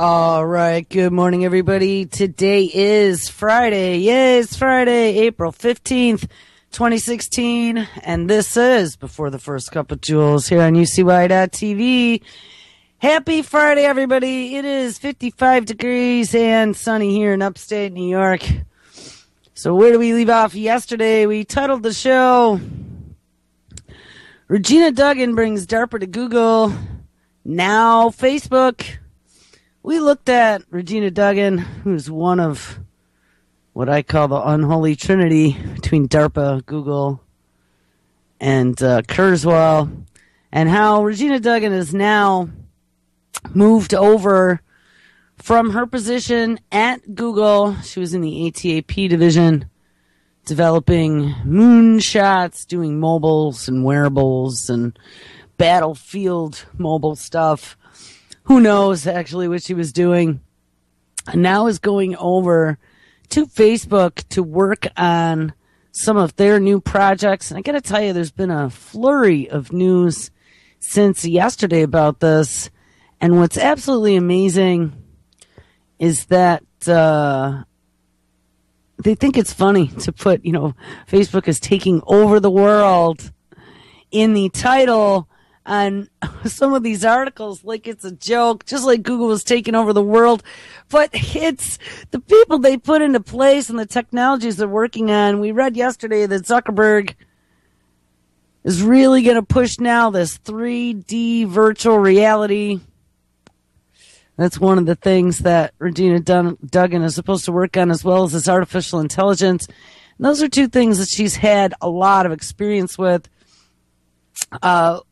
All right. Good morning, everybody. Today is Friday. Yay, it's Friday, April 15th, 2016. And this is Before the First Cup of Jules here on UCY.TV. Happy Friday, everybody. It is 55 degrees and sunny here in upstate New York. So where do we leave off yesterday? We titled the show, Regina Duggan brings DARPA to Google, now Facebook. We looked at Regina Duggan, who's one of what I call the unholy trinity between DARPA, Google, and Kurzweil, and how Regina Duggan has now moved over from her position at Google. She was in the ATAP division, developing moonshots, doing mobiles and wearables and battlefield mobile stuff. Who knows actually what she was doing. And now is going over to Facebook to work on some of their new projects. And I got to tell you, there's been a flurry of news since yesterday about this. And what's absolutely amazing is that they think it's funny to put, Facebook is taking over the world in the title on some of these articles like it's a joke, just like Google was taking over the world. But it's the people they put into place and the technologies they're working on. We read yesterday that Zuckerberg is really going to push now this 3D virtual reality. That's one of the things that Regina Duggan is supposed to work on, as well as this artificial intelligence. And those are two things that she's had a lot of experience with.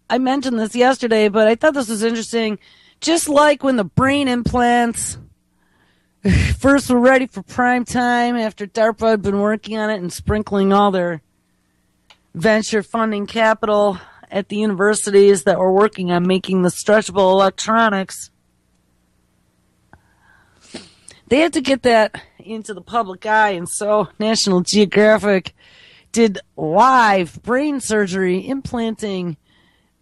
I mentioned this yesterday, but I thought this was interesting. Just like when the brain implants first were ready for prime time after DARPA had been working on it and sprinkling all their venture funding capital at the universities that were working on making the stretchable electronics. They had to get that into the public eye, and so National Geographic did live brain surgery, implanting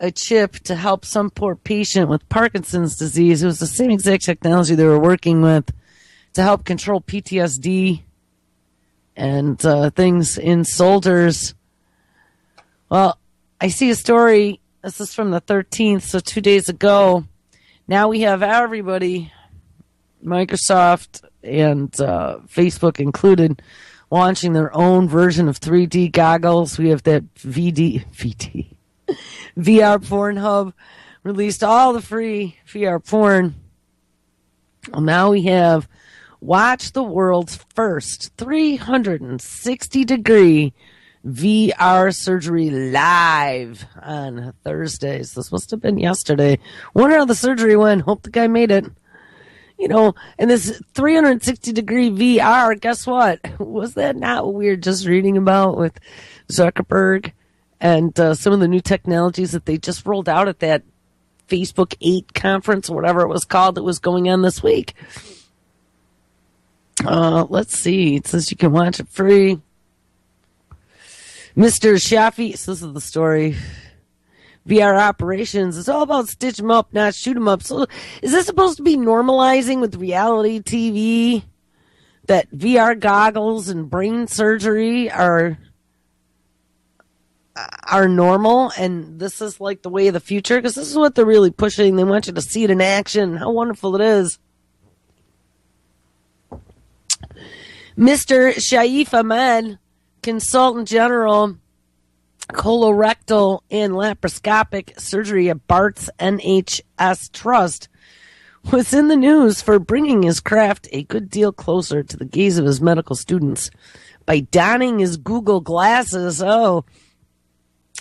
a chip to help some poor patient with Parkinson's disease. It was the same exact technology they were working with to help control PTSD and things in soldiers. Well, I see a story. This is from the 13th, so 2 days ago. Now we have everybody, Microsoft and Facebook included, launching their own version of 3D goggles. We have that VR Pornhub released all the free VR porn. Well, now we have watch the world's first 360-degree VR surgery live on Thursdays. This must have been yesterday. Wonder how the surgery went. Hope the guy made it. And this 360-degree VR, guess what? Was that not what we were just reading about with Zuckerberg and some of the new technologies that they just rolled out at that Facebook 8 conference or whatever it was called that was going on this week? Let's see. It says you can watch it free. Mr. Shafi, so this is the story. VR operations. It's all about stitch them up, not shoot them up. So is this supposed to be normalizing with reality TV that VR goggles and brain surgery are normal, and this is like the way of the future? Because this is what they're really pushing. They want you to see it in action, how wonderful it is. Mr. Shaif Ahmed, Consultant General, Colorectal and Laparoscopic Surgery at Bart's NHS Trust, was in the news for bringing his craft a good deal closer to the gaze of his medical students by donning his Google glasses. Oh,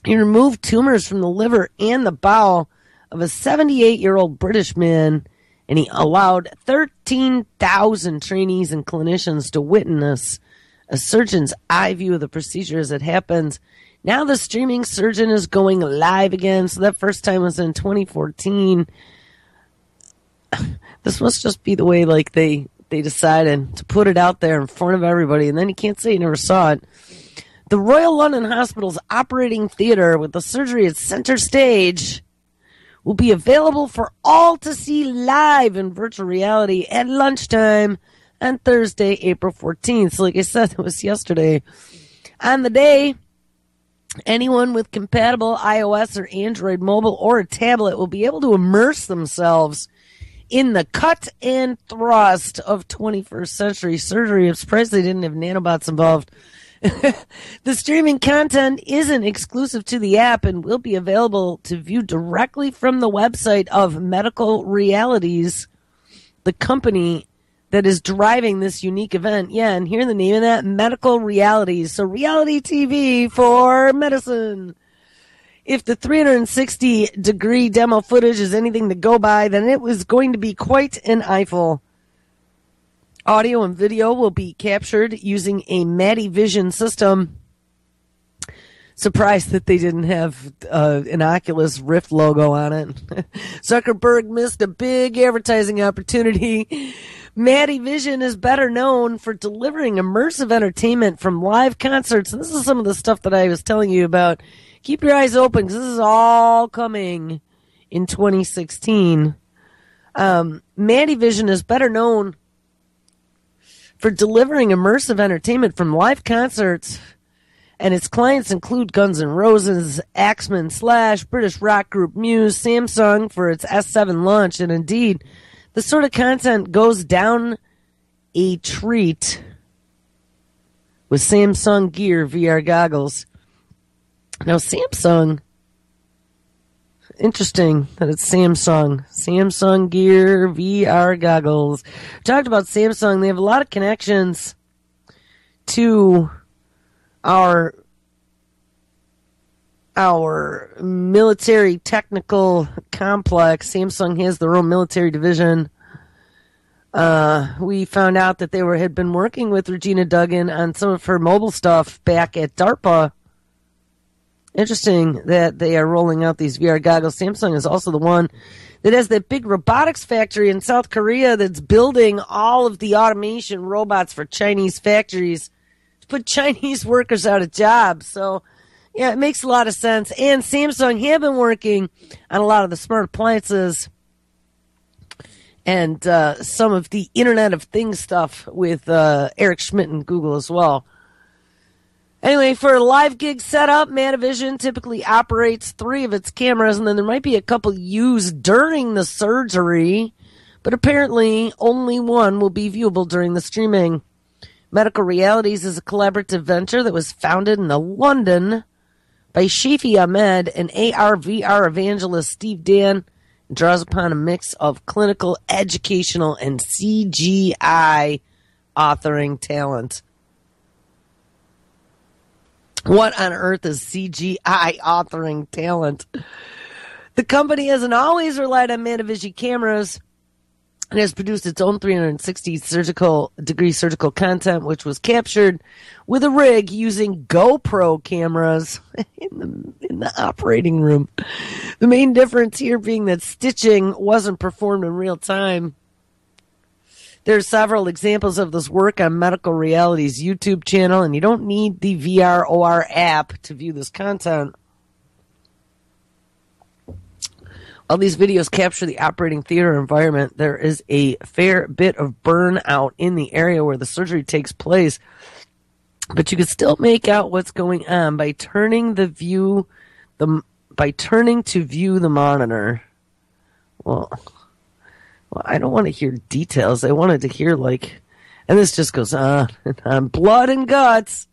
he removed tumors from the liver and the bowel of a 78-year-old British man, and he allowed 13,000 trainees and clinicians to witness a surgeon's eye view of the procedure as it happens. Now the streaming surgeon is going live again. So that first time was in 2014. This must just be the way they decided to put it out there in front of everybody. And then you can't say you never saw it. The Royal London Hospital's operating theatre, with the surgery at center stage, will be available for all to see live in virtual reality at lunchtime on Thursday, April 14th. So like I said, it was yesterday. On the day, anyone with compatible iOS or Android mobile or a tablet will be able to immerse themselves in the cut and thrust of 21st century surgery. I'm surprised they didn't have nanobots involved. The streaming content isn't exclusive to the app and will be available to view directly from the website of Medical Realities, the company that is driving this unique event. Yeah, and hear the name of that, Medical Realities. So reality TV for medicine. If the 360-degree demo footage is anything to go by, then it was going to be quite an eyeful. Audio and video will be captured using a Madivision system. Surprised that they didn't have an Oculus Rift logo on it. Zuckerberg missed a big advertising opportunity. Madivision is better known for delivering immersive entertainment from live concerts. And this is some of the stuff that I was telling you about. Keep your eyes open because this is all coming in 2016. Madivision is better known for delivering immersive entertainment from live concerts, and its clients include Guns N' Roses, Axeman, Slash, British rock group Muse, Samsung for its S7 launch, and indeed, the sort of content goes down a treat with Samsung Gear VR goggles. Now, Samsung, interesting that it's Samsung. Samsung Gear VR goggles. Talked about Samsung. They have a lot of connections to our military technical complex. Samsung has their own military division. We found out that they had been working with Regina Duggan on some of her mobile stuff back at DARPA. Interesting that they are rolling out these VR goggles. Samsung is also the one that has that big robotics factory in South Korea that's building all of the automation robots for Chinese factories to put Chinese workers out of jobs. So, yeah, it makes a lot of sense. And Samsung have been working on a lot of the smart appliances and some of the Internet of Things stuff with Eric Schmidt and Google as well. Anyway, for a live gig setup, Madivision typically operates 3 of its cameras, and then there might be a couple used during the surgery, but apparently only one will be viewable during the streaming. Medical Realities is a collaborative venture that was founded in London by Shafi Ahmed and AR/VR evangelist Steve Dan. It draws upon a mix of clinical, educational, and CGI authoring talent. What on earth is CGI authoring talent? The company hasn't always relied on Madivision cameras and has produced its own 360-degree surgical content, which was captured with a rig using GoPro cameras in the operating room. The main difference here being that stitching wasn't performed in real time. There are several examples of this work on Medical Realities' YouTube channel, and you don't need the VR OR app to view this content. While these videos capture the operating theater environment, there is a fair bit of burnout in the area where the surgery takes place. But you can still make out what's going on by turning to view the monitor. Well, I don't want to hear details. I wanted to hear and this just goes on and on. Blood and guts.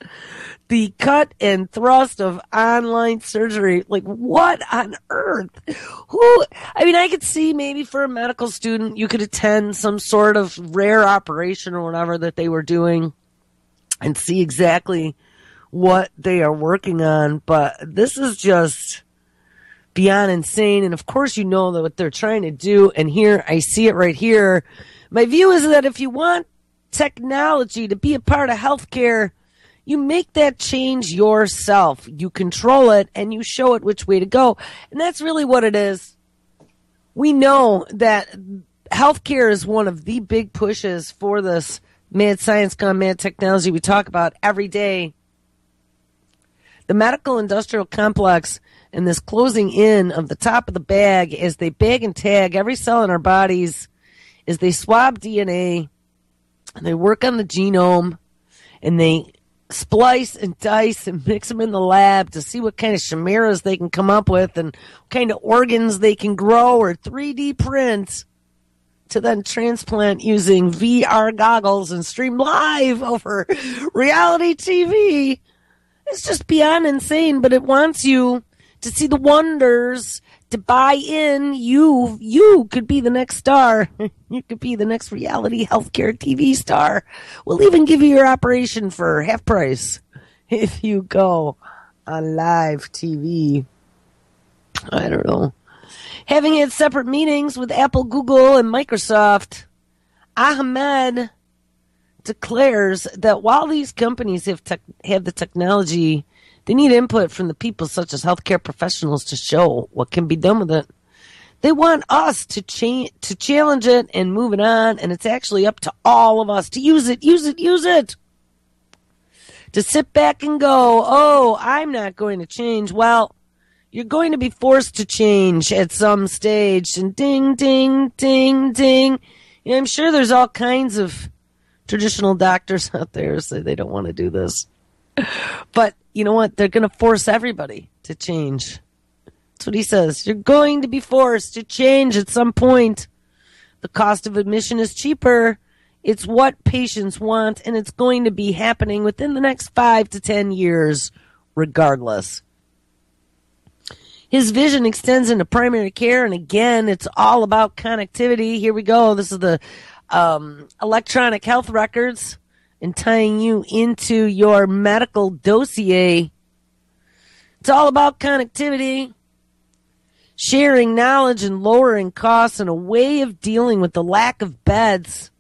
The cut and thrust of online surgery. What on earth? I could see maybe for a medical student, you could attend some sort of rare operation or whatever that they were doing and see exactly what they are working on. But this is just beyond insane. And of course, you know that what they're trying to do. And here, I see it right here. My view is that if you want technology to be a part of healthcare, you make that change yourself. You control it and you show it which way to go. And that's really what it is. We know that healthcare is one of the big pushes for this mad science gone mad technology we talk about every day. The medical industrial complex and this closing in of the top of the bag as they bag and tag every cell in our bodies, as they swab DNA, and they work on the genome, and they splice and dice and mix them in the lab to see what kind of chimeras they can come up with and what kind of organs they can grow or 3D print to then transplant using VR goggles and stream live over reality TV. It's just beyond insane, but it wants you to see the wonders, to buy in. You could be the next star. You could be the next reality healthcare TV star. We'll even give you your operation for half price if you go on live TV. I don't know. Having had separate meetings with Apple, Google, and Microsoft, Ahmed declares that while these companies have the technology, they need input from the people such as healthcare professionals to show what can be done with it. They want us to challenge it and move it on, and it's actually up to all of us to use it. To sit back and go, oh, I'm not going to change. Well, you're going to be forced to change at some stage. And ding, ding, ding, ding. I'm sure there's all kinds of traditional doctors out there who say they don't want to do this. But you know what? They're going to force everybody to change. That's what he says. You're going to be forced to change at some point. The cost of admission is cheaper. It's what patients want, and it's going to be happening within the next 5 to 10 years, regardless. His vision extends into primary care, and again, it's all about connectivity. Here we go. This is the electronic health records and tying you into your medical dossier. It's all about connectivity, sharing knowledge and lowering costs, and a way of dealing with the lack of beds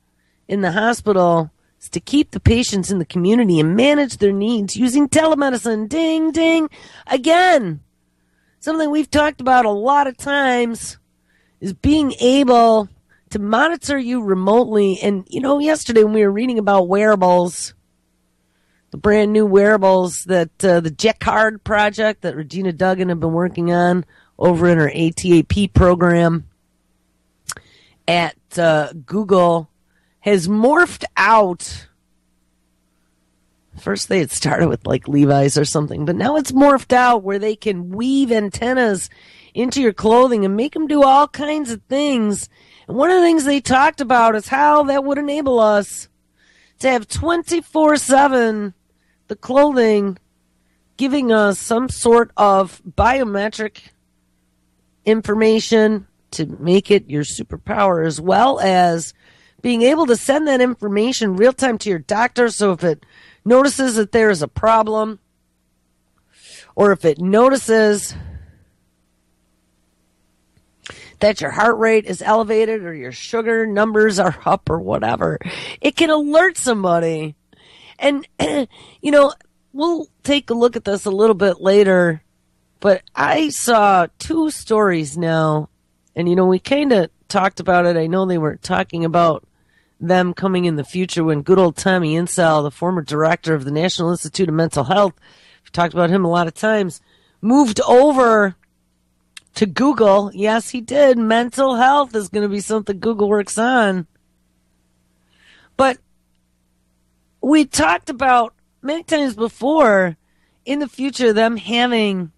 in the hospital is to keep the patients in the community and manage their needs using telemedicine. Ding, ding. Again, something we've talked about a lot of times is being able to monitor you remotely. And, yesterday when we were reading about Wearables, the brand new Wearables that the Jacquard project that Regina Duggan had been working on over in her ATAP program at Google has morphed out. First they had started with like Levi's or something, but now it's morphed out where they can weave antennas into your clothing and make them do all kinds of things. And one of the things they talked about is how that would enable us to have 24/7 the clothing giving us some sort of biometric information to make it your superpower, as well as being able to send that information real time to your doctor. So if it notices that there is a problem, or if it notices that your heart rate is elevated or your sugar numbers are up or whatever, it can alert somebody. And, we'll take a look at this a little bit later, but I saw 2 stories now, and, we kind of talked about it. I know they were talking about them coming in the future when good old Tommy Insel, the former director of the National Institute of Mental Health, we've talked about him a lot of times, moved over to Google. Yes, he did. Mental health is going to be something Google works on. But we talked about many times before, in the future, them having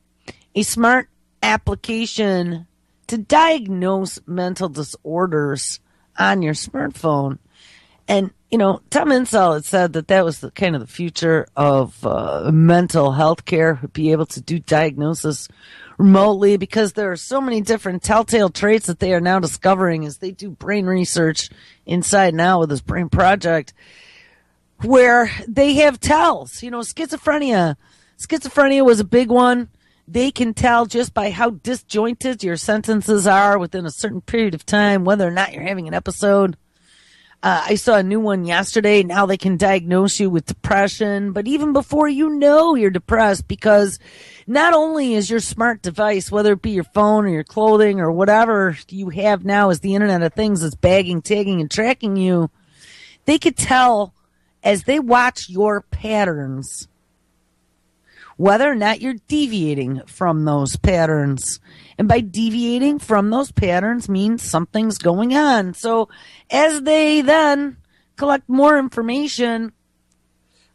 a smart application to diagnose mental disorders on your smartphone. And, Tom Insel had said that was the kind of the future of mental health care, would be able to do diagnosis remotely, because there are so many different telltale traits that they are now discovering as they do brain research inside now with this brain project, where they have tells. Schizophrenia. Schizophrenia was a big one. They can tell just by how disjointed your sentences are within a certain period of time whether or not you're having an episode. I saw a new one yesterday. Now they can diagnose you with depression, but even before you're depressed, because not only is your smart device, whether it be your phone or your clothing or whatever you have now is the Internet of Things that's bagging, tagging, and tracking you, they could tell as they watch your patterns whether or not you're deviating from those patterns. And by deviating from those patterns means something's going on. So as they then collect more information,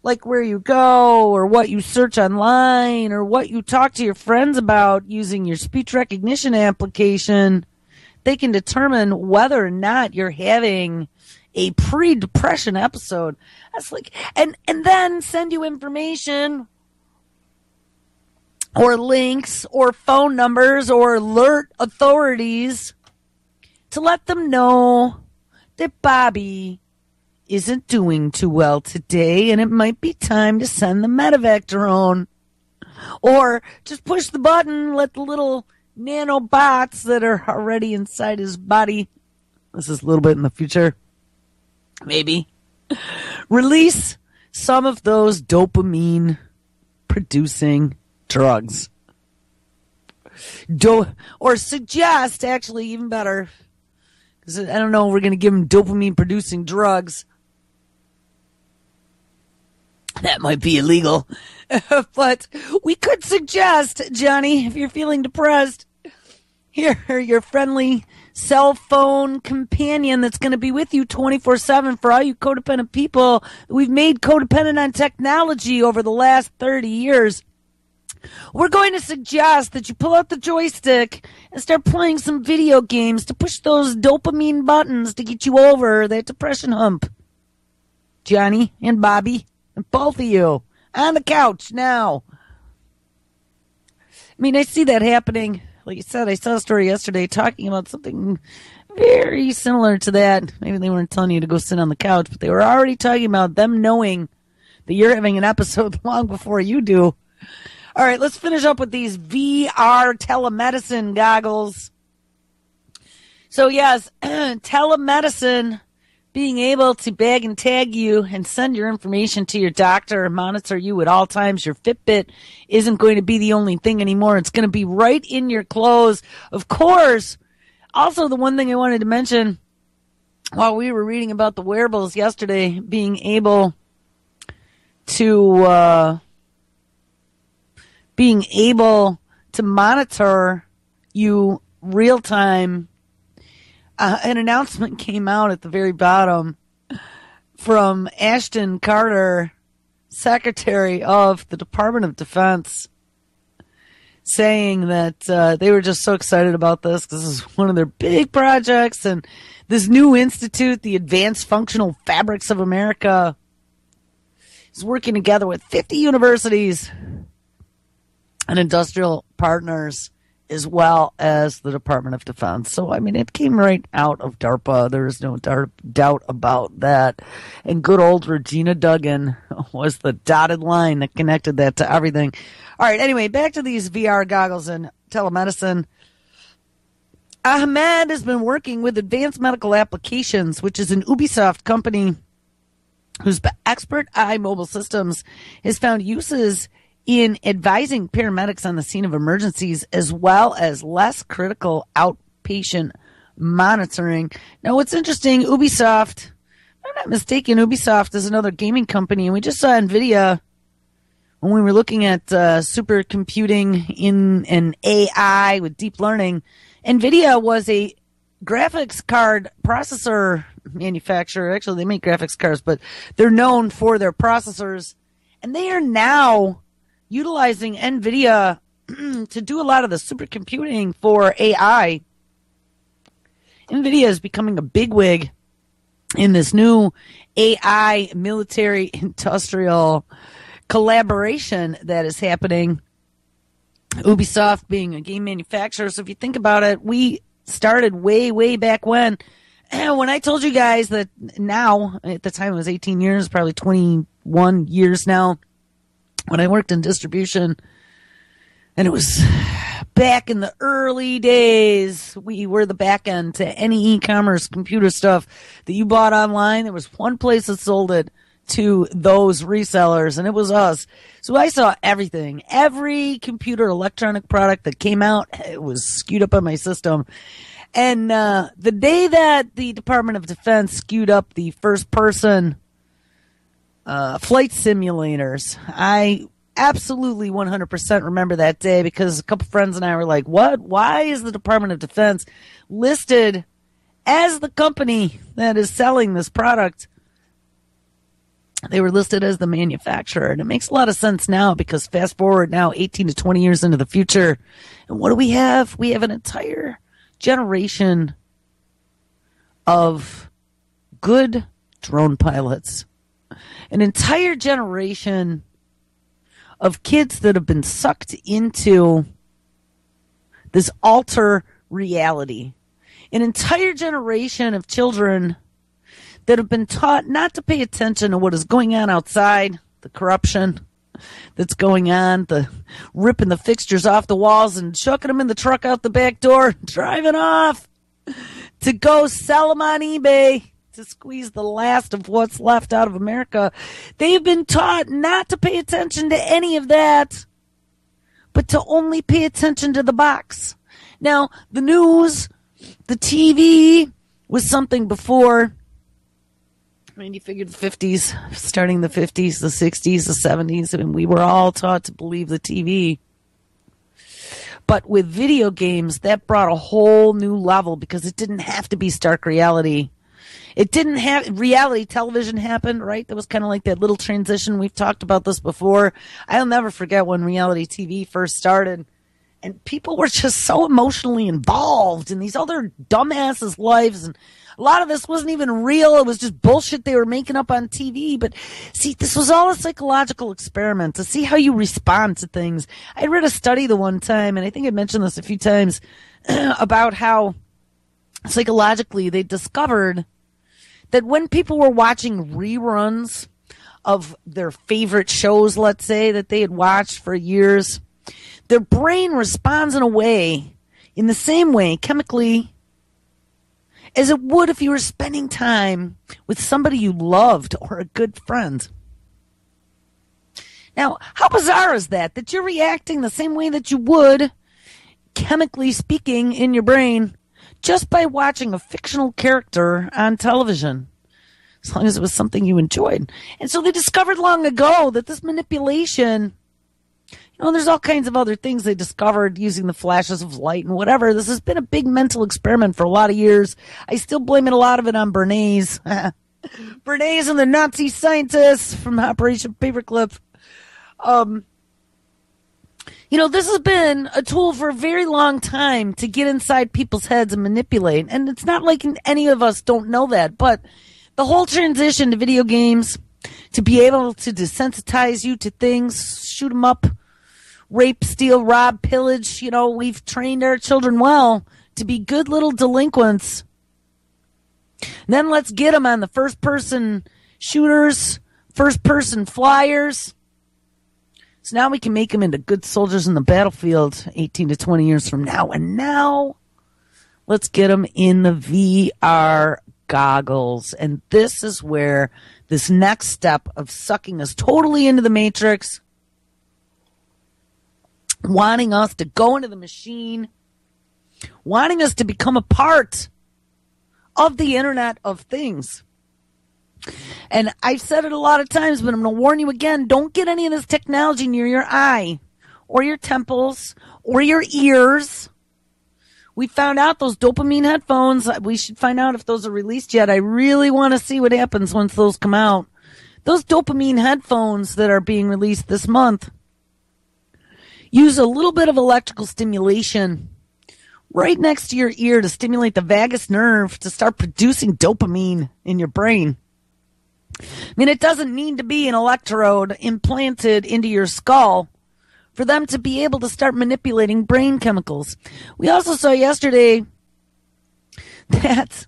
like where you go or what you search online or what you talk to your friends about using your speech recognition application, they can determine whether or not you're having a pre-depression episode. That's like, and then send you information or links or phone numbers or alert authorities to let them know that Bobby isn't doing too well today and it might be time to send the medevac drone. Or just push the button, let the little nanobots that are already inside his body, this is a little bit in the future, maybe, release some of those dopamine producing drugs. Or suggest, actually, even better, because I don't know, we're going to give them dopamine producing drugs. That might be illegal. But we could suggest, Johnny, if you're feeling depressed, here, your friendly cell phone companion that's going to be with you 24/7 for all you codependent people. We've made codependent on technology over the last 30 years. We're going to suggest that you pull out the joystick and start playing some video games to push those dopamine buttons to get you over that depression hump. Johnny and Bobby and both of you on the couch now. I mean, I see that happening. Like you said, I saw a story yesterday talking about something very similar to that. Maybe they weren't telling you to go sit on the couch, but they were already talking about them knowing that you're having an episode long before you do. All right, let's finish up with these VR telemedicine goggles. So yes, telemedicine, being able to bag and tag you and send your information to your doctor and monitor you at all times. Your Fitbit isn't going to be the only thing anymore. It's going to be right in your clothes. Of course, also the one thing I wanted to mention while we were reading about the wearables yesterday, being able to monitor you real time. An announcement came out at the very bottom from Ashton Carter, Secretary of the Department of Defense, saying that they were just so excited about this because this is one of their big projects, and this new institute, the Advanced Functional Fabrics of America, is working together with 50 universities and industrial partners, as well as the Department of Defense. So, I mean, it came right out of DARPA. There is no doubt about that. And good old Regina Duggan was the dotted line that connected that to everything. All right, anyway, back to these VR goggles and telemedicine. Ahmed has been working with Advanced Medical Applications, which is an Ubisoft company whose expert eye mobile systems has found uses in advising paramedics on the scene of emergencies, as well as less critical outpatient monitoring. Now, what's interesting, Ubisoft, if I'm not mistaken, Ubisoft is another gaming company, and we just saw NVIDIA when we were looking at supercomputing in an AI with deep learning. NVIDIA was a graphics card processor manufacturer. Actually, they make graphics cards, but they're known for their processors, and they are now utilizing NVIDIA to do a lot of the supercomputing for AI. NVIDIA is becoming a bigwig in this new AI military industrial collaboration that is happening. Ubisoft being a game manufacturer. So if you think about it, we started way back when I told you guys that now, at the time it was 18 years, probably 21 years now, when I worked in distribution, and it was back in the early days, we were the back end to any e-commerce computer stuff that you bought online. There was one place that sold it to those resellers, and it was us. So I saw everything. Every computer electronic product that came out, it was skewed up on my system. And the day that the Department of Defense skewed up the first-person flight simulators, I absolutely 100% remember that day because a couple friends and I were like, what? Why is the Department of Defense listed as the company that is selling this product? They were listed as the manufacturer. And it makes a lot of sense now because fast forward now 18 to 20 years into the future. And what do we have? We have an entire generation of good drone pilots. An entire generation of kids that have been sucked into this alter reality. An entire generation of children that have been taught not to pay attention to what is going on outside, the corruption that's going on, the ripping the fixtures off the walls and chucking them in the truck out the back door, driving off to go sell them on eBay to squeeze the last of what's left out of America. They've been taught not to pay attention to any of that, but to only pay attention to the box. Now, the news, the TV was something before. I mean, you figured the 50s, starting the 50s, the 60s, the 70s. I mean, we were all taught to believe the TV. But with video games, that brought a whole new level because it didn't have to be stark reality. It didn't have reality television happened, right? That was kind of like that little transition. We've talked about this before. I'll never forget when reality TV first started. And people were just so emotionally involved in these other dumbasses' lives. And a lot of this wasn't even real. It was just bullshit they were making up on TV. But see, this was all a psychological experiment to see how you respond to things. I read a study the one time, and I think I mentioned this a few times, about how psychologically they discovered that when people were watching reruns of their favorite shows, let's say, that they had watched for years, their brain responds in a way, in the same way, chemically, as it would if you were spending time with somebody you loved or a good friend. Now, how bizarre is that? That you're reacting the same way that you would, chemically speaking, in your brain, just by watching a fictional character on television, as long as it was something you enjoyed. And so they discovered long ago that this manipulation, there's all kinds of other things they discovered using the flashes of light and whatever. This has been a big mental experiment for a lot of years. I still blame a lot of it on Bernays. Bernays and the Nazi scientists from Operation Paperclip. This has been a tool for a very long time to get inside people's heads and manipulate. And it's not like any of us don't know that. But the whole transition to video games, to be able to desensitize you to things, shoot them up, rape, steal, rob, pillage. We've trained our children well to be good little delinquents. And then let's get them on the first-person shooters, first-person flyers. So now we can make them into good soldiers in the battlefield 18 to 20 years from now. And now let's get them in the VR goggles. And this is where this next step of sucking us totally into the matrix, wanting us to go into the machine, wanting us to become a part of the Internet of Things. And I've said it a lot of times, but I'm going to warn you again, don't get any of this technology near your eye or your temples or your ears. We found out those dopamine headphones, we should find out if those are released yet. I really want to see what happens once those come out. Those dopamine headphones that are being released this month use a little bit of electrical stimulation right next to your ear to stimulate the vagus nerve to start producing dopamine in your brain. I mean, it doesn't need to be an electrode implanted into your skull for them to be able to start manipulating brain chemicals. We also saw yesterday that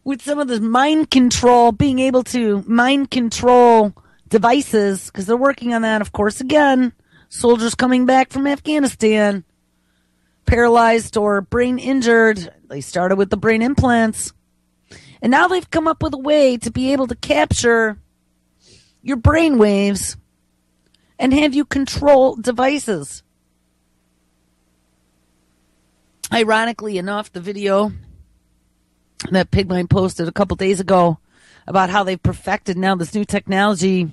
with some of the mind control, being able to mind control devices, because they're working on that, of course, again, soldiers coming back from Afghanistan, paralyzed or brain injured. They started with the brain implants. And now they've come up with a way to be able to capture your brain waves and have you control devices. Ironically enough, the video that Pigmine posted a couple days ago about how they've perfected now this new technology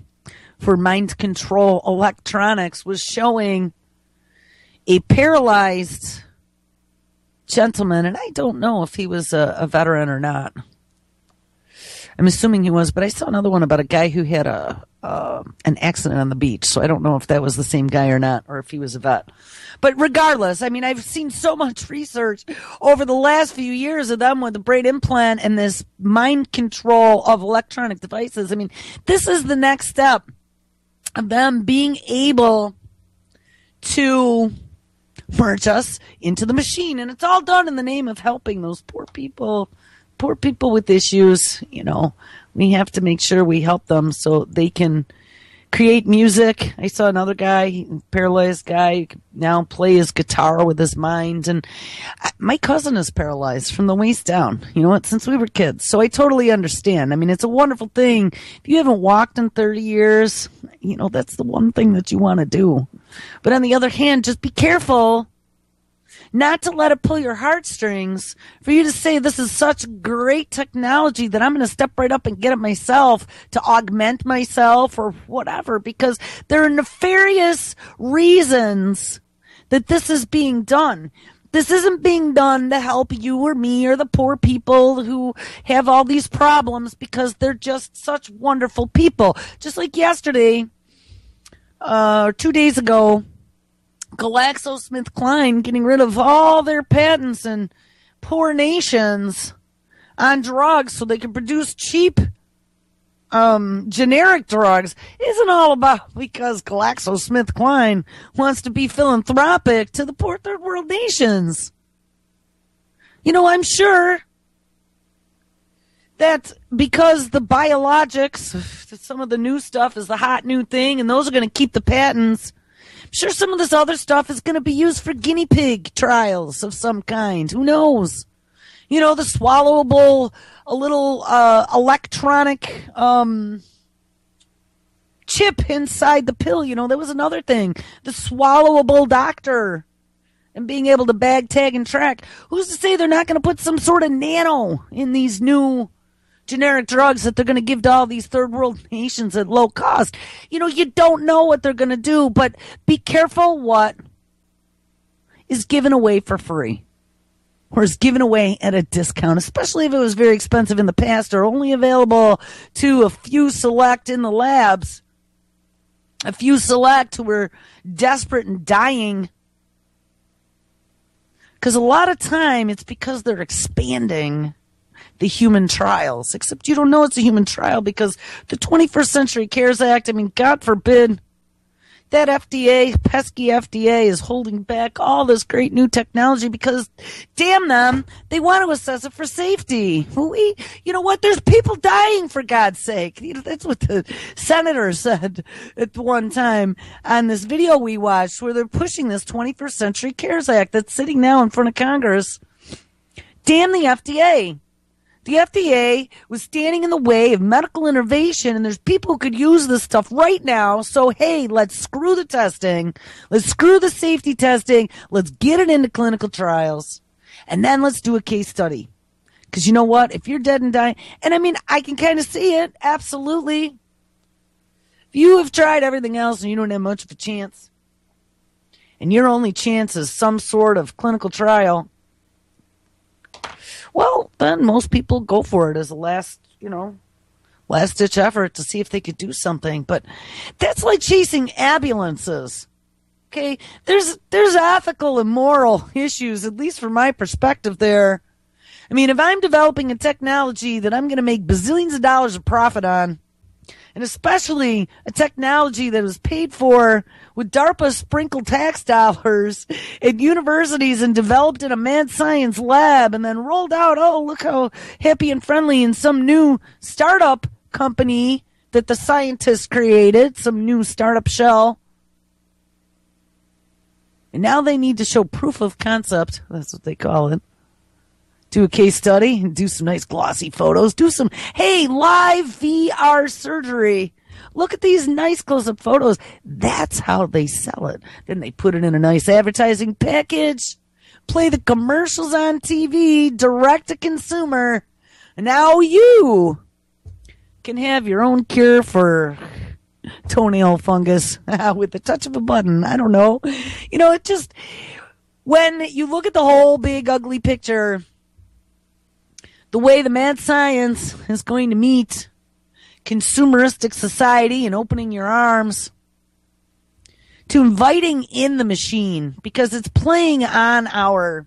for mind control electronics was showing a paralyzed gentleman, and I don't know if he was a veteran or not. I'm assuming he was, but I saw another one about a guy who had an accident on the beach, so I don't know if that was the same guy or not, or if he was a vet. But regardless, I mean, I've seen so much research over the last few years of them with the brain implant and this mind control of electronic devices. I mean, this is the next step of them being able to merge us into the machine. And it's all done in the name of helping those poor people with issues. You know, we have to make sure we help them so they can create music. I saw another guy, paralyzed guy, who could now play his guitar with his mind. And my cousin is paralyzed from the waist down, you know what, since we were kids. So I totally understand. I mean, it's a wonderful thing. If you haven't walked in 30 years, you know, that's the one thing that you want to do. But on the other hand, just be careful not to let it pull your heartstrings for you to say this is such great technology that I'm going to step right up and get it myself to augment myself or whatever, because there are nefarious reasons that this is being done. This isn't being done to help you or me or the poor people who have all these problems because they're just such wonderful people. Just like yesterday, or 2 days ago, GlaxoSmithKline getting rid of all their patents in poor nations on drugs so they can produce cheap generic drugs isn't all about because GlaxoSmithKline wants to be philanthropic to the poor third world nations. You know, I'm sure that because the biologics, some of the new stuff is the hot new thing, and those are going to keep the patents. Sure, some of this other stuff is going to be used for guinea pig trials of some kind. Who knows? You know, the swallowable, a little electronic chip inside the pill. You know, that was another thing. The swallowable doctor and being able to bag, tag, and track. Who's to say they're not going to put some sort of nano in these new generic drugs that they're going to give to all these third world nations at low cost? You know, you don't know what they're going to do, but be careful what is given away for free or is given away at a discount, especially if it was very expensive in the past or only available to a few select in the labs, a few select who were desperate and dying. Because a lot of time it's because they're expanding the human trials, except you don't know it's a human trial because the 21st Century Cares Act, I mean, God forbid, that FDA, pesky FDA, is holding back all this great new technology because, damn them, they want to assess it for safety. You know what? There's people dying, for God's sake. You know, that's what the senator said at one time on this video we watched where they're pushing this 21st Century Cares Act that's sitting now in front of Congress. Damn the FDA. The FDA was standing in the way of medical innovation, and there's people who could use this stuff right now. So, hey, let's screw the testing. Let's screw the safety testing. Let's get it into clinical trials. And then let's do a case study. Because you know what? If you're dead and dying, and I mean, I can kind of see it. Absolutely. If you have tried everything else and you don't have much of a chance, and your only chance is some sort of clinical trial, well, then most people go for it as a last-ditch effort to see if they could do something. But that's like chasing ambulances. Okay? There's ethical and moral issues, at least from my perspective there. I mean, if I'm developing a technology that I'm going to make bazillions of dollars of profit on, and especially a technology that was paid for with DARPA sprinkled tax dollars at universities and developed in a mad science lab and then rolled out, oh, look how happy and friendly in some new startup company that the scientists created, some new startup shell. And now they need to show proof of concept. That's what they call it. Do a case study, do some nice glossy photos, do some, hey, live VR surgery. Look at these nice close-up photos. That's how they sell it. Then they put it in a nice advertising package, play the commercials on TV, direct to consumer. And now you can have your own cure for toenail fungus with the touch of a button. I don't know. It just, when you look at the whole big ugly picture, the way the mad science is going to meet consumeristic society and opening your arms to inviting in the machine, because it's playing on our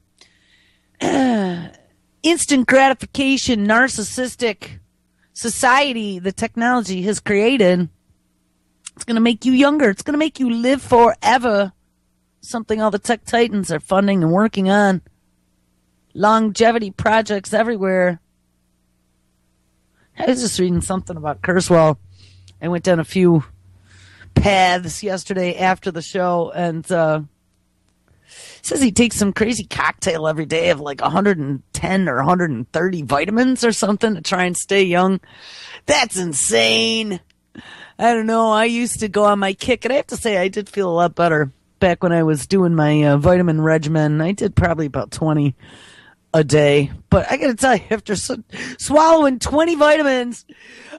instant gratification, narcissistic society the technology has created. It's going to make you younger. It's going to make you live forever. Something all the tech titans are funding and working on. Longevity projects everywhere. I was just reading something about Kurzweil. I went down a few paths yesterday after the show, and says he takes some crazy cocktail every day of like 110 or 130 vitamins or something to try and stay young. That's insane. I don't know. I used to go on my kick, and I have to say I did feel a lot better back when I was doing my vitamin regimen. I did probably about 20 a day. But I got to tell you, after swallowing 20 vitamins,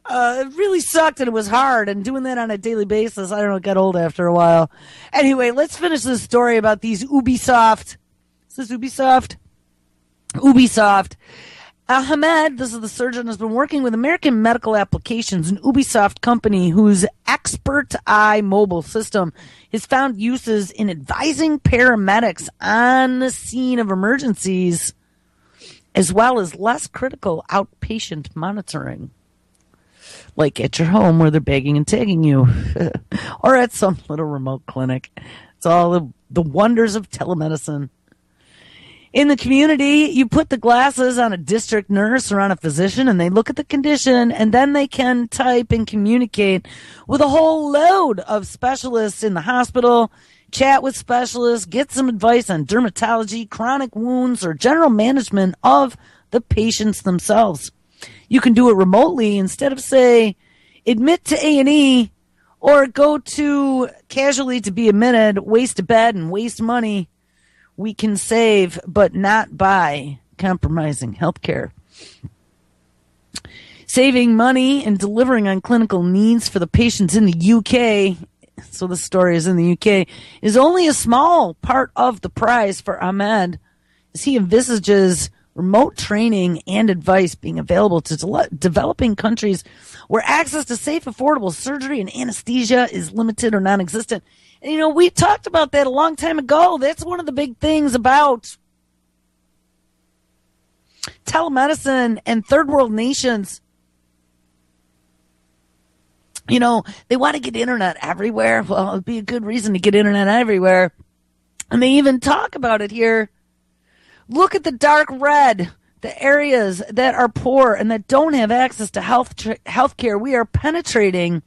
it really sucked, and it was hard. And doing that on a daily basis, I don't know, it got old after a while. Anyway, let's finish this story about these Ubisoft. Is this Ubisoft? Ubisoft. Ahmed, this is the surgeon, has been working with American Medical Applications, an Ubisoft company whose Expert Eye mobile system has found uses in advising paramedics on the scene of emergencies, as well as less critical outpatient monitoring. Like at your home where they're bagging and tagging you, or at some little remote clinic. It's all the wonders of telemedicine. In the community, you put the glasses on a district nurse or on a physician, and they look at the condition, and then they can type and communicate with a whole load of specialists in the hospital, chat with specialists, get some advice on dermatology, chronic wounds, or general management of the patients themselves. You can do it remotely instead of, say, admit to A&E or go to casualty to be admitted, waste a bed, and waste money. We can save, but not by compromising healthcare. Saving money and delivering on clinical needs for the patients in the UK, so the story is in the UK, is only a small part of the prize for Ahmed, as he envisages remote training and advice being available to developing countries where access to safe, affordable surgery and anesthesia is limited or non-existent. And, we talked about that a long time ago. That's one of the big things about telemedicine and third world nations. They want to get internet everywhere. Well, it'd be a good reason to get internet everywhere. And they even talk about it here. Look at the dark red, the areas that are poor and that don't have access to health care. We are penetrating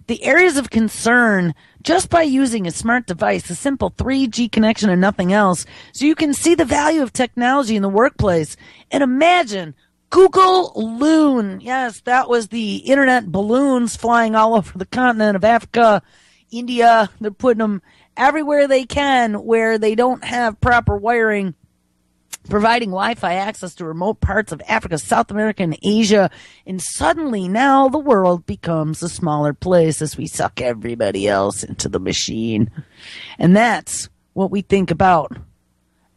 the areas of concern just by using a smart device, a simple 3G connection and nothing else. So you can see the value of technology in the workplace. And imagine Google Loon. Yes, that was the internet balloons flying all over the continent of Africa, India. They're putting them everywhere they can where they don't have proper wiring, providing Wi-Fi access to remote parts of Africa, South America, and Asia. And suddenly now the world becomes a smaller place as we suck everybody else into the machine. And that's what we think about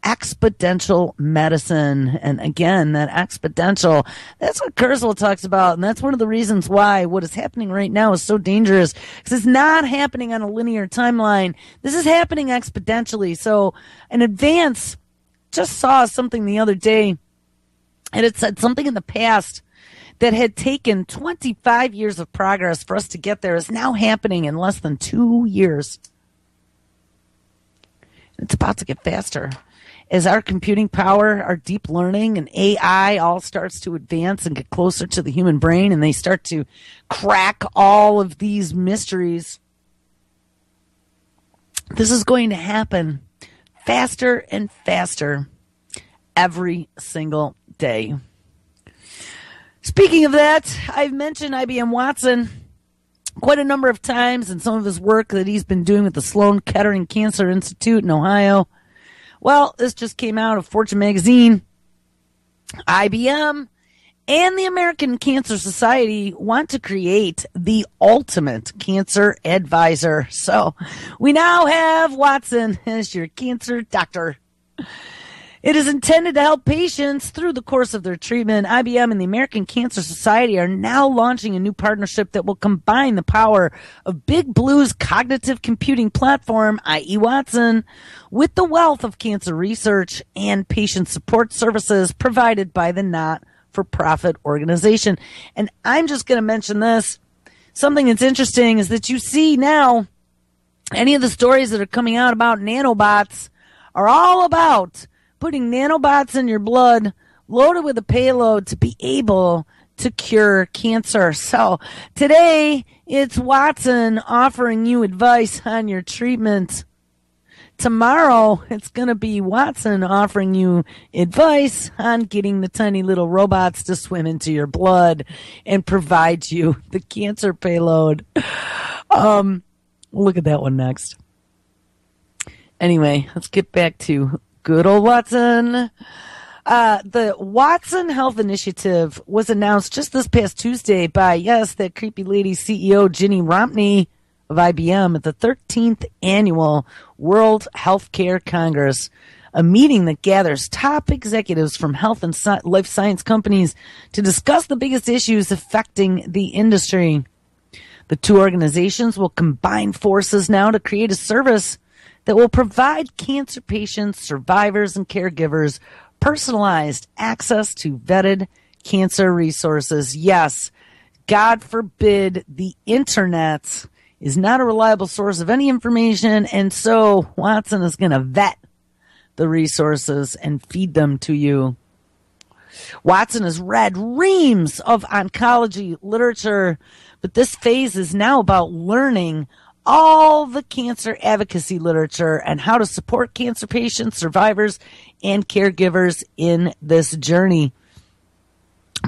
exponential medicine. And again, that exponential, that's what Kurzweil talks about. And that's one of the reasons why what is happening right now is so dangerous, because it's not happening on a linear timeline. This is happening exponentially. So an advance, just saw something the other day, and it said something in the past that had taken 25 years of progress for us to get there is now happening in less than 2 years. It's about to get faster. As our computing power, our deep learning, and AI all starts to advance and get closer to the human brain, and they start to crack all of these mysteries, this is going to happen faster and faster every single day. Speaking of that, I've mentioned IBM Watson quite a number of times in some of his work that he's been doing with the Sloan Kettering Cancer Institute in Ohio. Well, this just came out of Fortune magazine. IBM and the American Cancer Society want to create the ultimate cancer advisor. So we now have Watson as your cancer doctor. It is intended to help patients through the course of their treatment. IBM and the American Cancer Society are now launching a new partnership that will combine the power of Big Blue's cognitive computing platform, i.e. Watson, with the wealth of cancer research and patient support services provided by the not-for-profit organization. And I'm just going to mention this. Something that's interesting is that you see now any of the stories that are coming out about nanobots are all about putting nanobots in your blood loaded with a payload to be able to cure cancer. So today it's Watson offering you advice on your treatment. Tomorrow it's going to be Watson offering you advice on getting the tiny little robots to swim into your blood and provide you the cancer payload. We'll look at that one next. Anyway, let's get back to good old Watson. The Watson Health Initiative was announced just this past Tuesday by, yes, that creepy lady CEO Ginny Rompney of IBM at the 13th Annual World Healthcare Congress, a meeting that gathers top executives from health and life science companies to discuss the biggest issues affecting the industry. The two organizations will combine forces now to create a service that will provide cancer patients, survivors, and caregivers personalized access to vetted cancer resources. Yes, God forbid the internet is not a reliable source of any information, and so Watson is going to vet the resources and feed them to you. Watson has read reams of oncology literature, but this phase is now about learning all the cancer advocacy literature and how to support cancer patients, survivors, and caregivers in this journey.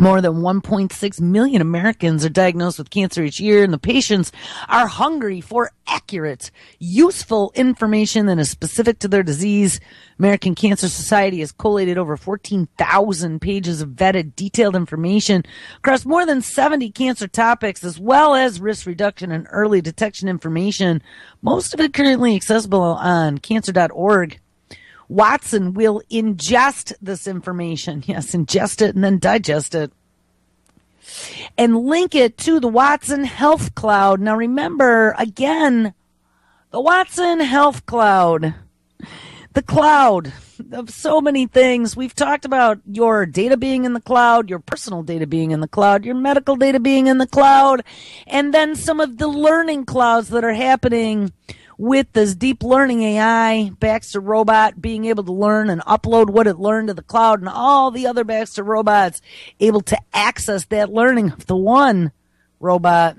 More than 1.6 million Americans are diagnosed with cancer each year, and the patients are hungry for accurate, useful information that is specific to their disease. American Cancer Society has collated over 14,000 pages of vetted, detailed information across more than 70 cancer topics, as well as risk reduction and early detection information, most of it currently accessible on cancer.org. Watson will ingest this information. Yes, ingest it and then digest it. And link it to the Watson Health Cloud. Now remember, again, the Watson Health Cloud. The cloud of so many things. We've talked about your data being in the cloud, your personal data being in the cloud, your medical data being in the cloud, and then some of the learning clouds that are happening with this deep learning AI, Baxter robot being able to learn and upload what it learned to the cloud, and all the other Baxter robots able to access that learning of the one robot.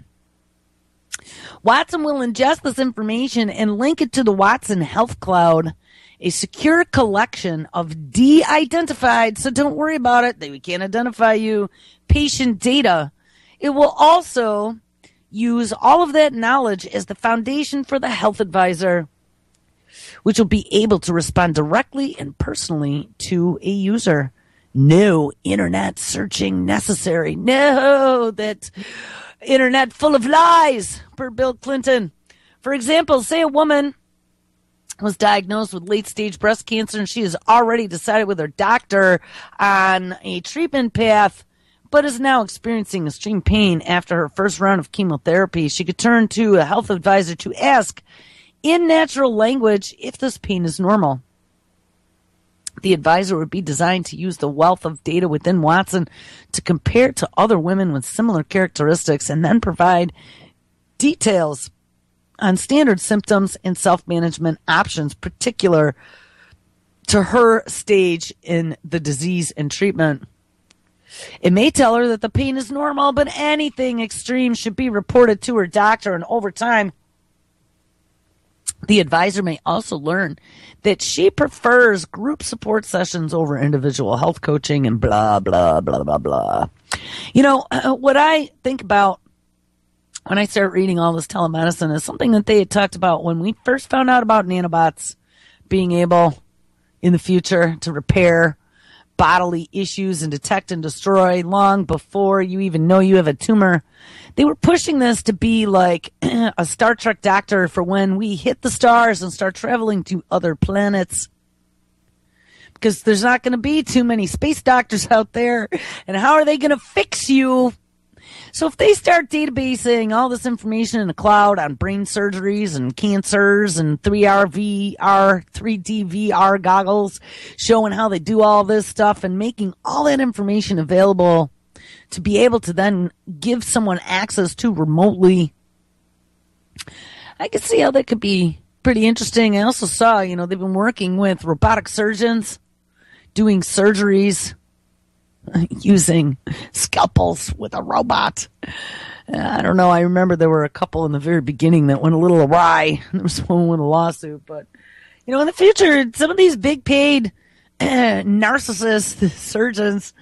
Watson will ingest this information and link it to the Watson Health Cloud, a secure collection of de-identified, so don't worry about it, we can't identify you, patient data. It will also use all of that knowledge as the foundation for the health advisor, which will be able to respond directly and personally to a user. No internet searching necessary. No, that internet full of lies, per Bill Clinton. For example, say a woman was diagnosed with late-stage breast cancer and she has already decided with her doctor on a treatment path, but is now experiencing extreme pain after her first round of chemotherapy. She could turn to a health advisor to ask, in natural language, if this pain is normal. The advisor would be designed to use the wealth of data within Watson to compare to other women with similar characteristics and then provide details on standard symptoms and self-management options, particular to her stage in the disease and treatment. It may tell her that the pain is normal, but anything extreme should be reported to her doctor, and over time, the advisor may also learn that she prefers group support sessions over individual health coaching and blah, blah, blah, blah, blah. You know, what I think about when I start reading all this telemedicine is something that they had talked about when we first found out about nanobots being able in the future to repair bodily issues and detect and destroy long before you even know you have a tumor. They were pushing this to be like a Star Trek doctor for when we hit the stars and start traveling to other planets. Because there's not going to be too many space doctors out there. And how are they going to fix you? So if they start databasing all this information in the cloud on brain surgeries and cancers and 3D VR goggles showing how they do all this stuff and making all that information available to be able to then give someone access to remotely, I could see how that could be pretty interesting. I also saw, they've been working with robotic surgeons doing surgeries using scalpels with a robot. I don't know. I remember there were a couple in the very beginning that went a little awry. There was one with a lawsuit. But, in the future, some of these big paid narcissist surgeons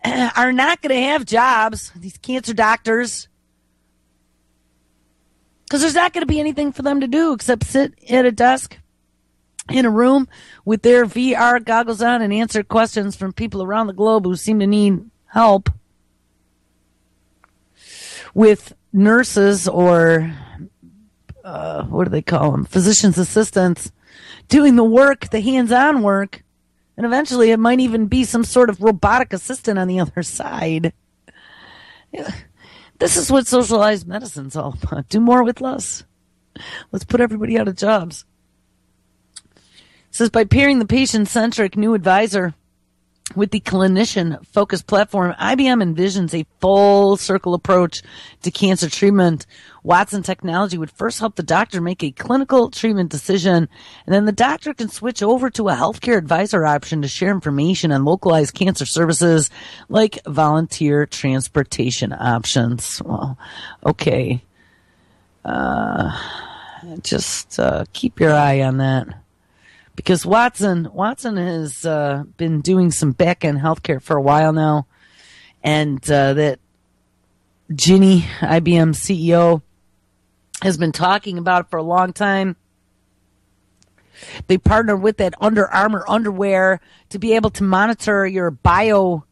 are not going to have jobs, these cancer doctors, because there's not going to be anything for them to do except sit at a desk in a room with their VR goggles on and answer questions from people around the globe who seem to need help with nurses or what do they call them? Physician's assistants doing the work, the hands-on work. And eventually it might even be some sort of robotic assistant on the other side. Yeah. This is what socialized medicine's all about. Do more with less. Let's put everybody out of jobs. It says, by pairing the patient-centric new advisor with the clinician-focused platform, IBM envisions a full-circle approach to cancer treatment. Watson technology would first help the doctor make a clinical treatment decision, and then the doctor can switch over to a healthcare advisor option to share information on localized cancer services like volunteer transportation options. Well, okay. Just keep your eye on that. Because Watson has been doing some back-end healthcare for a while now, and that Ginny, IBM CEO, has been talking about it for a long time. They partnered with that Under Armour underwear to be able to monitor your bio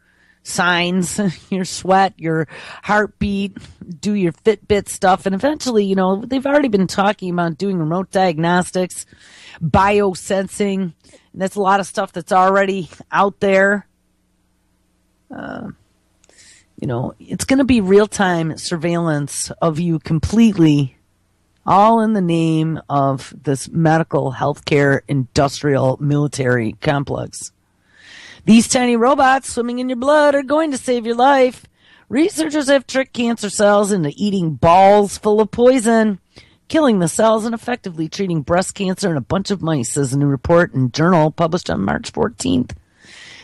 signs, your sweat, your heartbeat, do your Fitbit stuff. And eventually, they've already been talking about doing remote diagnostics, biosensing. And that's a lot of stuff that's already out there. It's going to be real-time surveillance of you completely, all in the name of this medical, healthcare, industrial, military complex. These tiny robots swimming in your blood are going to save your life. Researchers have tricked cancer cells into eating balls full of poison, killing the cells and effectively treating breast cancer in a bunch of mice, says a new report in Journal published on March 14th.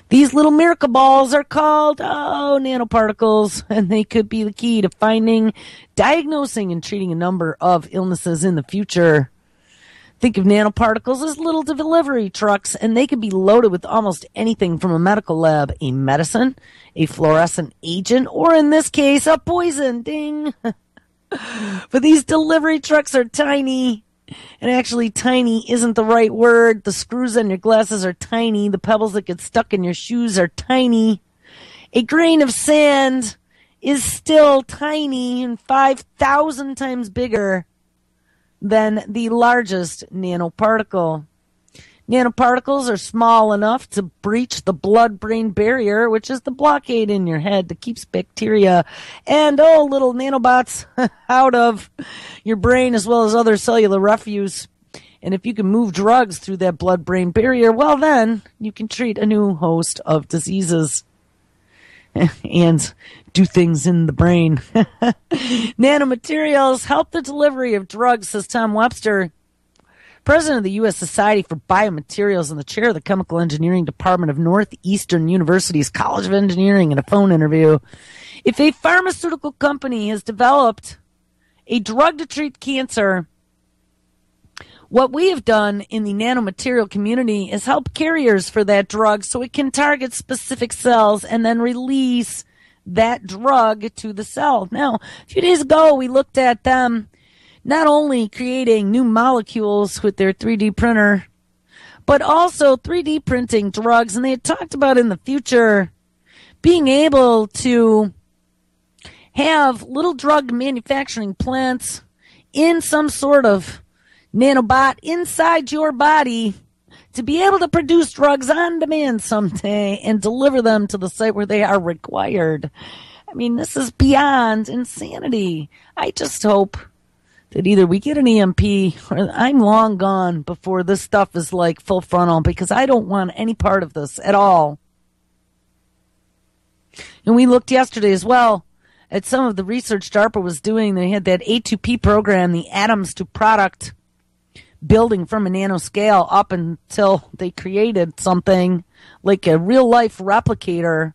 These little miracle balls are called, nanoparticles, and they could be the key to finding, diagnosing, and treating a number of illnesses in the future. Think of nanoparticles as little delivery trucks, and they can be loaded with almost anything from a medical lab, a medicine, a fluorescent agent, or in this case, a poison. Ding! But these delivery trucks are tiny. And actually, tiny isn't the right word. The screws on your glasses are tiny. The pebbles that get stuck in your shoes are tiny. A grain of sand is still tiny and 5,000 times bigger than the largest nanoparticle. Nanoparticles are small enough to breach the blood-brain barrier, which is the blockade in your head that keeps bacteria and little nanobots out of your brain, as well as other cellular refuse. And if you can move drugs through that blood-brain barrier, well, then you can treat a new host of diseases and do things in the brain. Nanomaterials help the delivery of drugs, says Tom Webster, president of the U.S. Society for Biomaterials and the chair of the Chemical Engineering Department of Northeastern University's College of Engineering, in a phone interview. If a pharmaceutical company has developed a drug to treat cancer, what we have done in the nanomaterial community is help carriers for that drug so it can target specific cells and then release that drug to the cell. Now, a few days ago, we looked at them not only creating new molecules with their 3D printer, but also 3D printing drugs. And they had talked about in the future being able to have little drug manufacturing plants in some sort of nanobot inside your body to be able to produce drugs on demand someday and deliver them to the site where they are required. I mean, this is beyond insanity. I just hope that either we get an EMP or I'm long gone before this stuff is like full frontal, because I don't want any part of this at all. And we looked yesterday as well at some of the research DARPA was doing. They had that A2P program, the atoms to product, building from a nanoscale up until they created something like a real life replicator.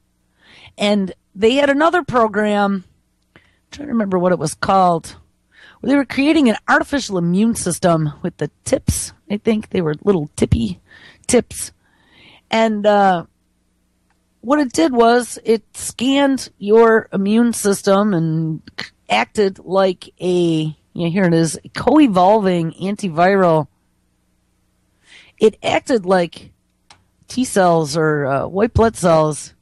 And they had another program, I'm trying to remember what it was called, where they were creating an artificial immune system with the tips. I think they were little tippy tips. And what it did was it scanned your immune system and acted like a, here it is, co-evolving antiviral. It acted like T cells or white blood cells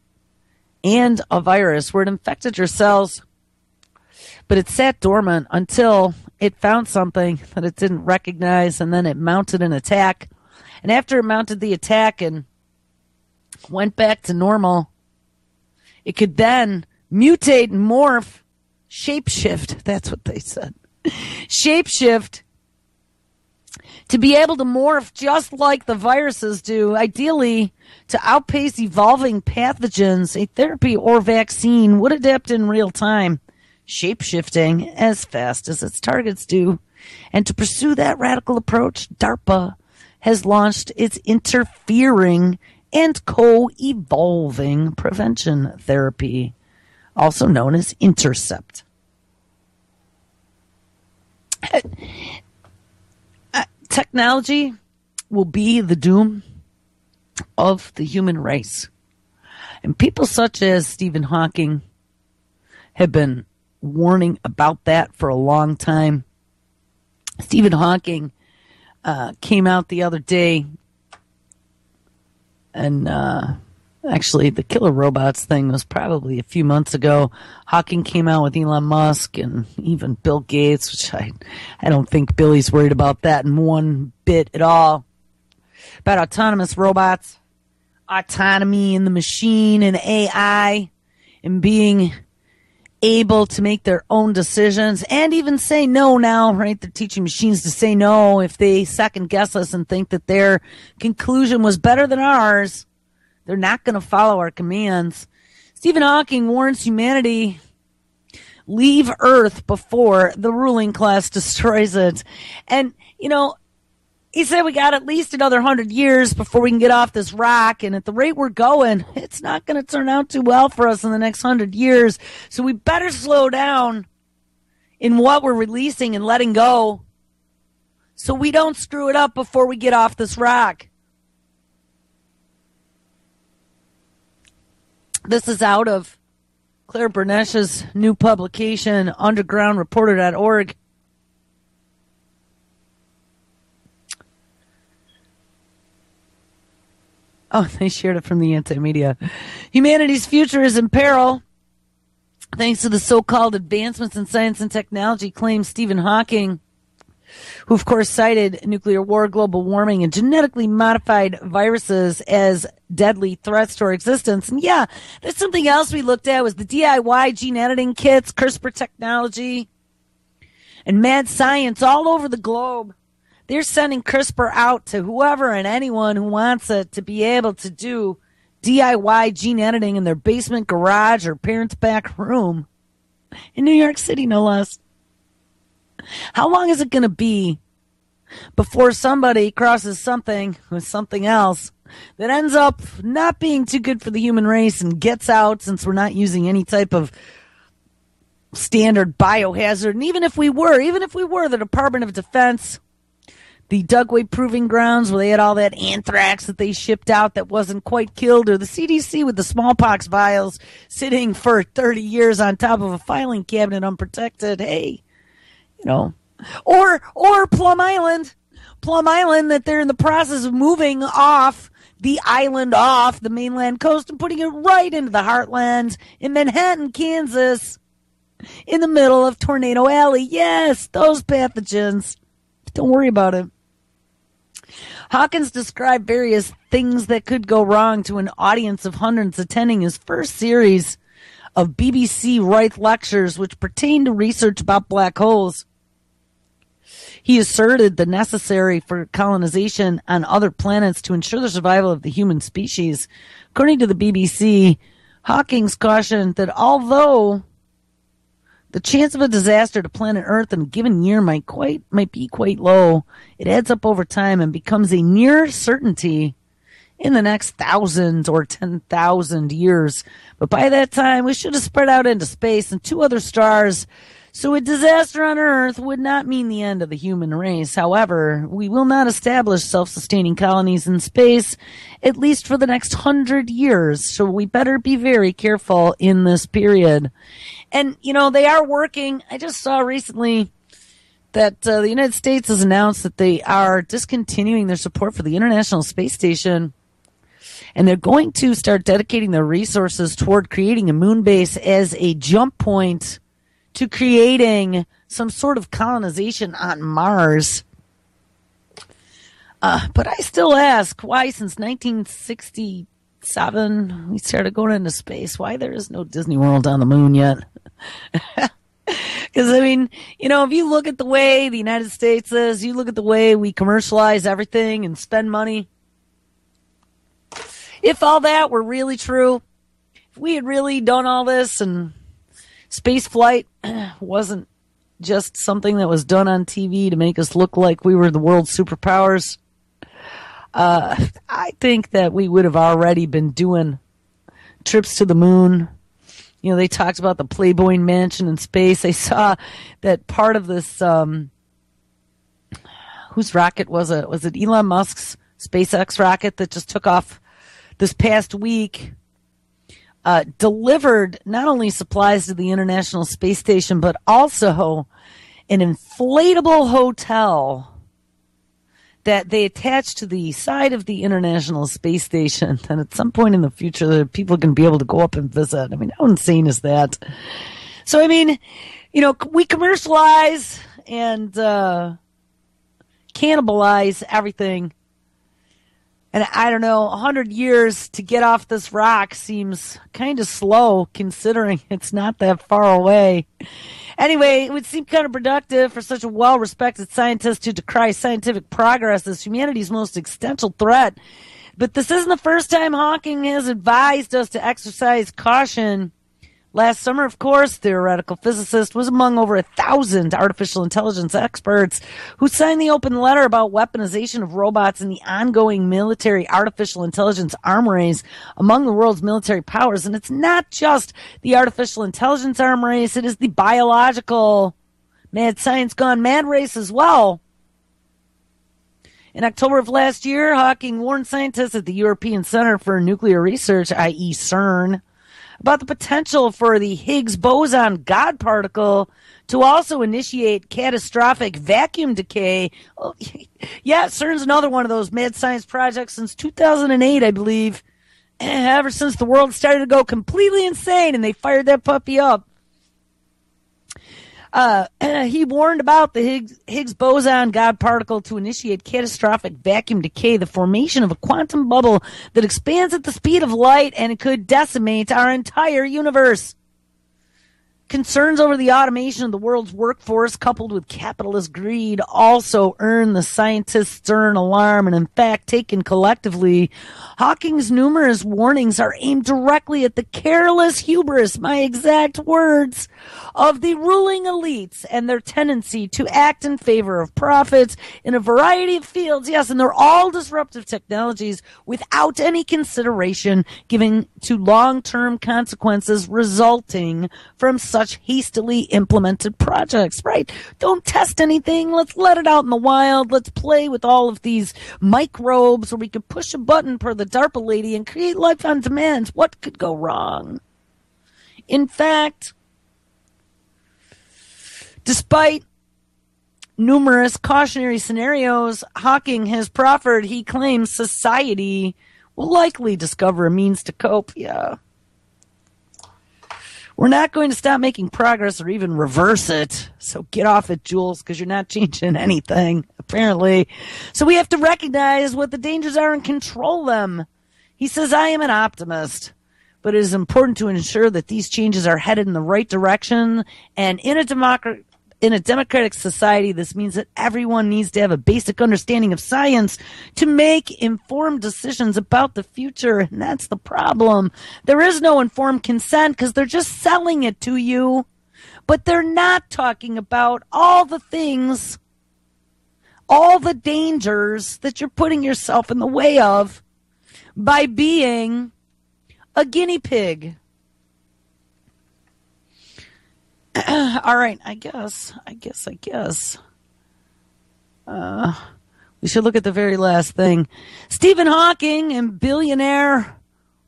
and a virus where it infected your cells, but it sat dormant until it found something that it didn't recognize, and then it mounted an attack. And after it mounted the attack and went back to normal, it could then mutate and morph, shapeshift, that's what they said, shapeshift, to be able to morph just like the viruses do, ideally to outpace evolving pathogens. A therapy or vaccine would adapt in real time, shapeshifting as fast as its targets do. And to pursue that radical approach, DARPA has launched its interfering and co-evolving prevention therapy, also known as Intercept. Technology will be the doom of the human race. And people such as Stephen Hawking have been warning about that for a long time. Stephen Hawking came out the other day, and actually the killer robots thing was probably a few months ago. Hawking came out with Elon Musk and even Bill Gates, which I don't think Billy's worried about that in one bit at all, about autonomous robots, autonomy in the machine and AI, and being able to make their own decisions and even say no now, right? They're teaching machines to say no if they second guess us and think that their conclusion was better than ours. They're not going to follow our commands. Stephen Hawking warns humanity, leave Earth before the ruling class destroys it. And, he said we got at least another 100 years before we can get off this rock. And at the rate we're going, it's not going to turn out too well for us in the next 100 years. So we better slow down in what we're releasing and letting go so we don't screw it up before we get off this rock. This is out of Claire Burnesh's new publication, undergroundreporter.org. Oh, they shared it from the anti-media. Humanity's future is in peril thanks to the so-called advancements in science and technology, claims Stephen Hawking, who, of course, cited nuclear war, global warming, and genetically modified viruses as deadly threats to our existence. And yeah, there's something else we looked at was the DIY gene editing kits, CRISPR technology, and mad science all over the globe. They're sending CRISPR out to whoever and anyone who wants it to be able to do DIY gene editing in their basement, garage, or parents' back room in New York City, no less. How long is it going to be before somebody crosses something with something else that ends up not being too good for the human race and gets out, since we're not using any type of standard biohazard? And even if we were, the Department of Defense, the Dugway Proving Grounds, where they had all that anthrax that they shipped out that wasn't quite killed, or the CDC with the smallpox vials sitting for 30 years on top of a filing cabinet unprotected. Hey, or Plum Island, Plum Island that they're in the process of moving off the island, off the mainland coast, and putting it right into the heartland in Manhattan, Kansas, in the middle of Tornado Alley. Yes, those pathogens. Don't worry about it. Hawkins described various things that could go wrong to an audience of hundreds attending his first series of BBC Right lectures, which pertain to research about black holes. He asserted the necessary for colonization on other planets to ensure the survival of the human species. According to the BBC, Hawkins cautioned that although the chance of a disaster to planet Earth in a given year might be quite low, it adds up over time and becomes a near certainty in the next 1,000 or 10,000 years. But by that time, we should have spread out into space and 2 other stars, so a disaster on Earth would not mean the end of the human race. However, we will not establish self-sustaining colonies in space, at least for the next 100 years, so we better be very careful in this period. And, they are working. I just saw recently that the United States has announced that they are discontinuing their support for the International Space Station. And they're going to start dedicating their resources toward creating a moon base as a jump point to creating some sort of colonization on Mars. But I still ask why, since 1967, we started going into space, why there is no Disney World on the moon yet. Because, if you look at the way the United States is, you look at the way we commercialize everything and spend money, if all that were really true, if we had really done all this and space flight wasn't just something that was done on TV to make us look like we were the world's superpowers, I think that we would have already been doing trips to the moon. They talked about the Playboy Mansion in space. I saw that part of this, whose rocket was it? Was it Elon Musk's SpaceX rocket that just took off this past week? Delivered not only supplies to the International Space Station, but also an inflatable hotel that they attach to the side of the International Space Station. And at some point in the future, the people can be able to go up and visit. How insane is that? So, we commercialize and cannibalize everything. And I don't know, 100 years to get off this rock seems kind of slow, considering it's not that far away. Anyway, it would seem counterproductive for such a well-respected scientist to decry scientific progress as humanity's most existential threat. But this isn't the first time Hawking has advised us to exercise caution. Last summer, of course, theoretical physicist was among over 1,000 artificial intelligence experts who signed the open letter about weaponization of robots and the ongoing military artificial intelligence arms race among the world's military powers. And it's not just the artificial intelligence arms race, it is the biological mad science gone mad race as well. In October of last year, Hawking warned scientists at the European Center for Nuclear Research, i.e. CERN, about the potential for the Higgs boson God particle to also initiate catastrophic vacuum decay. Oh, yeah, CERN's another one of those mad science projects since 2008, I believe. Ever since the world started to go completely insane and they fired that puppy up. He warned about the Higgs boson God particle to initiate catastrophic vacuum decay, the formation of a quantum bubble that expands at the speed of light, and it could decimate our entire universe. Concerns over the automation of the world's workforce, coupled with capitalist greed, also earn the scientists' stern alarm, and in fact, taken collectively, Hawking's numerous warnings are aimed directly at the careless hubris, my exact words, of the ruling elites and their tendency to act in favor of profits in a variety of fields. Yes, and they're all disruptive technologies without any consideration given to long-term consequences resulting from such hastily implemented projects, right? Don't test anything. Let's let it out in the wild. Let's play with all of these microbes where we could push a button per the DARPA lady and create life on demand. What could go wrong? In fact, despite numerous cautionary scenarios Hawking has proffered, he claims society will likely discover a means to cope. Yeah. We're not going to stop making progress or even reverse it. So get off it, Jules, because you're not changing anything, apparently. So we have to recognize what the dangers are and control them. He says, I am an optimist, but it is important to ensure that these changes are headed in the right direction. And in a democratic society, this means that everyone needs to have a basic understanding of science to make informed decisions about the future. And that's the problem. There is no informed consent because they're just selling it to you. But they're not talking about all the things, all the dangers that you're putting yourself in the way of by being a guinea pig. All right, I guess. We should look at the very last thing. Stephen Hawking, and billionaire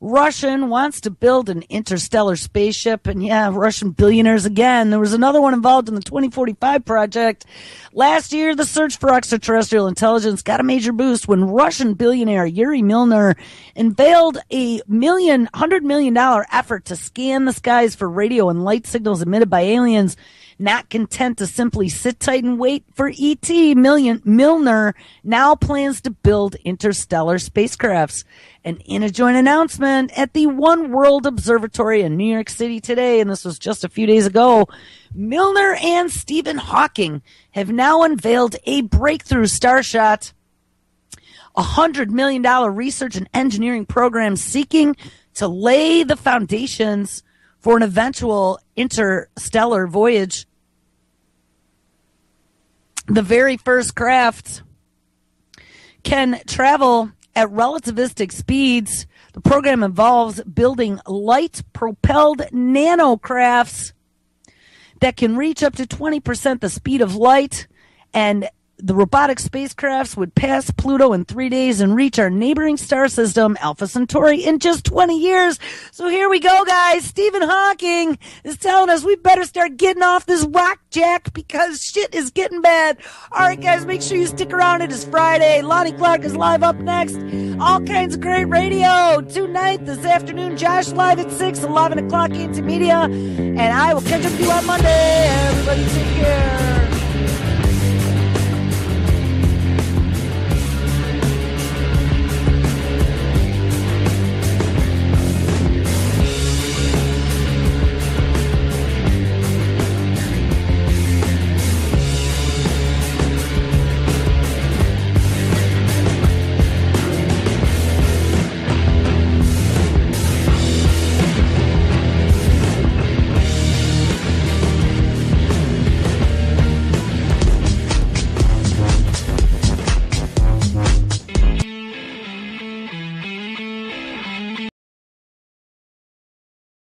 Russian, wants to build an interstellar spaceship. And yeah, Russian billionaires again. There was another one involved in the 2045 project. Last year, the search for extraterrestrial intelligence got a major boost when Russian billionaire Yuri Milner unveiled a $100 million effort to scan the skies for radio and light signals emitted by aliens. Not content to simply sit tight and wait for ET, Milner now plans to build interstellar spacecrafts. And in a joint announcement at the One World Observatory in New York City today, and this was just a few days ago, Milner and Stephen Hawking have now unveiled a breakthrough starshot, a $100 million research and engineering program seeking to lay the foundations for an eventual interstellar voyage. The very first craft can travel at relativistic speeds. The program involves building light-propelled nanocrafts that can reach up to 20% the speed of light, and the robotic spacecrafts would pass Pluto in 3 days and reach our neighboring star system, Alpha Centauri, in just 20 years. So here we go, guys. Stephen Hawking is telling us we better start getting off this rock jack because shit is getting bad. All right, guys, make sure you stick around. It is Friday. Lonnie Clark is live up next. All kinds of great radio. Tonight, this afternoon, Josh live at 6, 11 o'clock, Media. And I will catch up with you on Monday. Everybody take care.